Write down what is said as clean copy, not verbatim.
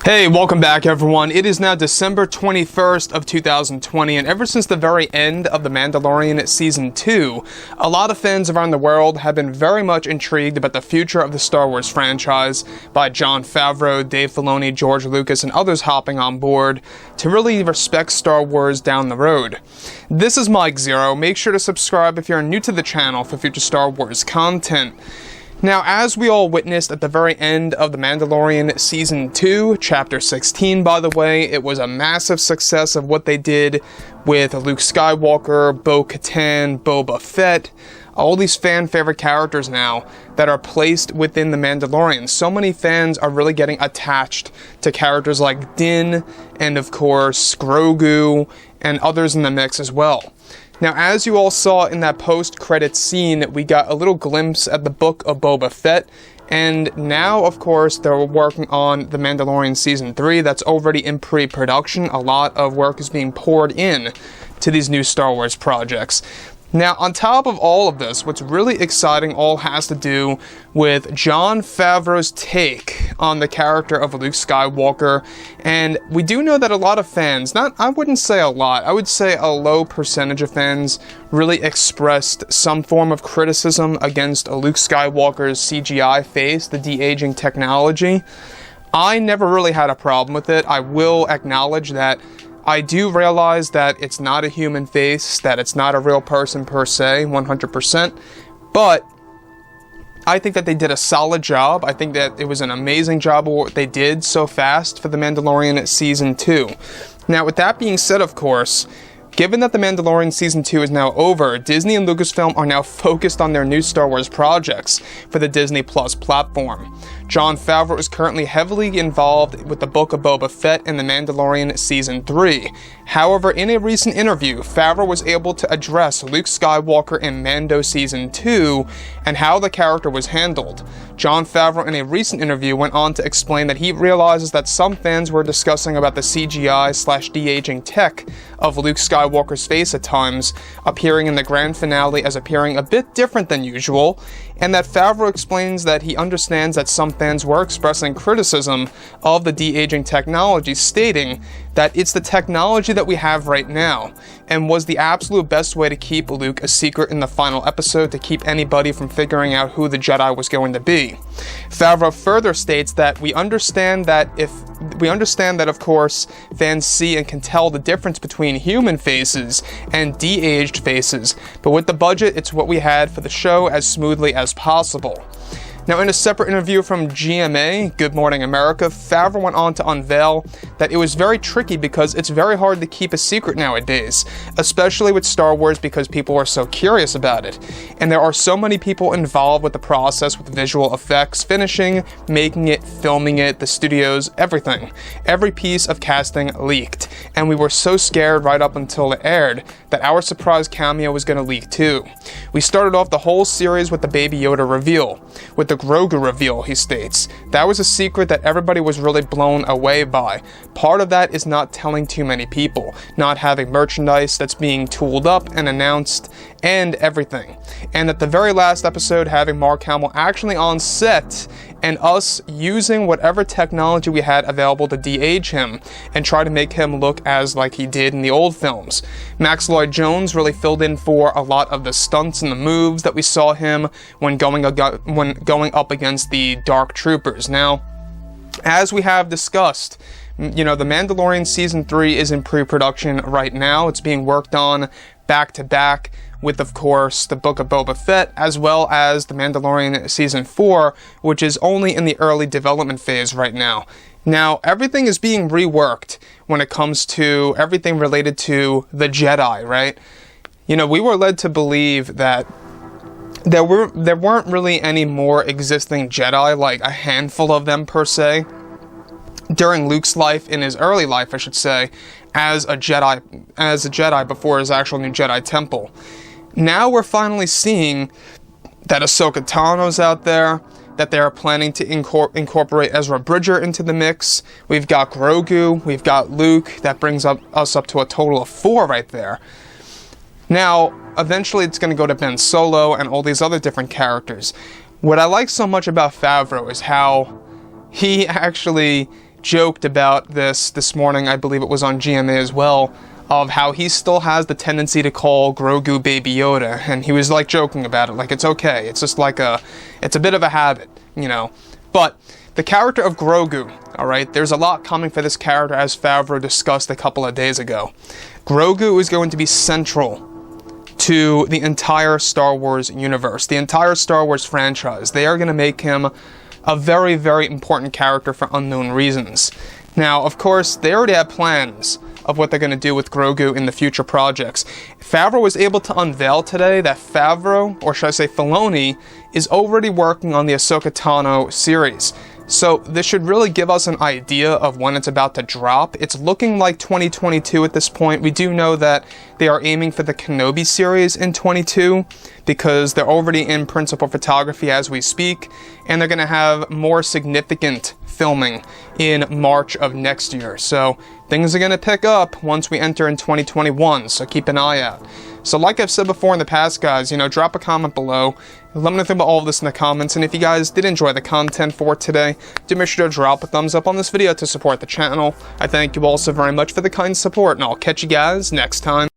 Hey, welcome back everyone. It is now December 21st of 2020, and ever since the very end of The Mandalorian Season 2, a lot of fans around the world have been very much intrigued about the future of the Star Wars franchise, by Jon Favreau, Dave Filoni, George Lucas, and others hopping on board to really respect Star Wars down the road. This is Mike Zero. Make sure to subscribe if you're new to the channel for future Star Wars content. Now, as we all witnessed at the very end of The Mandalorian Season 2, Chapter 16, by the way, it was a massive success of what they did with Luke Skywalker, Bo-Katan, Boba Fett, all these fan-favorite characters now that are placed within The Mandalorian. So many fans are really getting attached to characters like Din, and of course, Grogu, and others in the mix as well. Now, as you all saw in that post-credits scene, we got a little glimpse at the book of Boba Fett, and now, of course, they're working on The Mandalorian Season 3. That's already in pre-production. A lot of work is being poured in to these new Star Wars projects. Now, on top of all of this, what's really exciting all has to do with Jon Favreau's take on the character of Luke Skywalker, and we do know that a lot of fans, I wouldn't say a lot, I would say a low percentage of fans really expressed some form of criticism against Luke Skywalker's CGI face, the de-aging technology. I never really had a problem with it. I will acknowledge that I do realize that it's not a human face, that it's not a real person per se, 100%, but I think that they did a solid job. I think that it was an amazing job of what they did so fast for The Mandalorian Season 2. Now, with that being said, of course, given that The Mandalorian Season 2 is now over, Disney and Lucasfilm are now focused on their new Star Wars projects for the Disney Plus platform. Jon Favreau is currently heavily involved with the book of Boba Fett and The Mandalorian Season 3. However, in a recent interview, Favreau was able to address Luke Skywalker in Mando Season 2 and how the character was handled. Jon Favreau in a recent interview went on to explain that he realizes that some fans were discussing about the CGI/de-aging tech of Luke Skywalker's face at times, appearing in the grand finale as appearing a bit different than usual, and that Favreau explains that he understands that some fans were expressing criticism of the de-aging technology, stating that it's the technology that we have right now, and was the absolute best way to keep Luke a secret in the final episode, to keep anybody from figuring out who the Jedi was going to be. Favreau further states that we understand that of course fans see and can tell the difference between human faces and de-aged faces, but with the budget, it's what we had for the show as smoothly as possible. Now, in a separate interview from GMA, Good Morning America, Favreau went on to unveil that it was very tricky because it's very hard to keep a secret nowadays, especially with Star Wars because people are so curious about it. And there are so many people involved with the process, with visual effects, finishing, making it, filming it, the studios, everything. Every piece of casting leaked. And we were so scared right up until it aired that our surprise cameo was going to leak too. We started off the whole series with the Baby Yoda reveal, with the Grogu reveal, he states. That was a secret that everybody was really blown away by. Part of that is not telling too many people, not having merchandise that's being tooled up and announced, and everything. And at the very last episode, having Mark Hamill actually on set, and us using whatever technology we had available to de-age him and try to make him look as like he did in the old films. Max Lloyd-Jones really filled in for a lot of the stunts and the moves that we saw him when going up against the Dark Troopers. Now, as we have discussed, The Mandalorian Season 3 is in pre-production right now. It's being worked on back-to-back with, of course, the Book of Boba Fett, as well as The Mandalorian Season 4, which is only in the early development phase right now. Now, everything is being reworked when it comes to everything related to the Jedi, right? We were led to believe that there weren't really any more existing Jedi, like a handful of them per se, during Luke's life, in his early life, I should say, as a Jedi before his actual new Jedi temple. Now we're finally seeing that Ahsoka Tano's out there, that they're planning to incorporate Ezra Bridger into the mix. We've got Grogu, we've got Luke. That brings us up to a total of 4 right there. Now, eventually it's going to go to Ben Solo and all these other different characters. What I like so much about Favreau is how he actually joked about this morning, I believe it was on GMA as well, of how he still has the tendency to call Grogu Baby Yoda, and he was like joking about it, like it's okay, it's just like it's a bit of a habit, you know. But the character of Grogu, alright, there's a lot coming for this character, as Favreau discussed a couple of days ago. Grogu is going to be central to the entire Star Wars universe, the entire Star Wars franchise. They are going to make him a very, very important character for unknown reasons. Now, of course, they already have plans of what they're going to do with Grogu in the future projects. Favreau was able to unveil today that Favreau, or should I say Filoni, is already working on the Ahsoka Tano series. So this should really give us an idea of when it's about to drop. It's looking like 2022 at this point. We do know that they are aiming for the Kenobi series in 22 because they're already in principal photography as we speak, and they're going to have more significant filming in March of next year. So things are going to pick up once we enter in 2021, so keep an eye out. So like I've said before in the past, guys, you know, drop a comment below. Let me know about all of this in the comments, and if you guys did enjoy the content for today, do make sure to drop a thumbs up on this video to support the channel. I thank you all so very much for the kind support, and I'll catch you guys next time.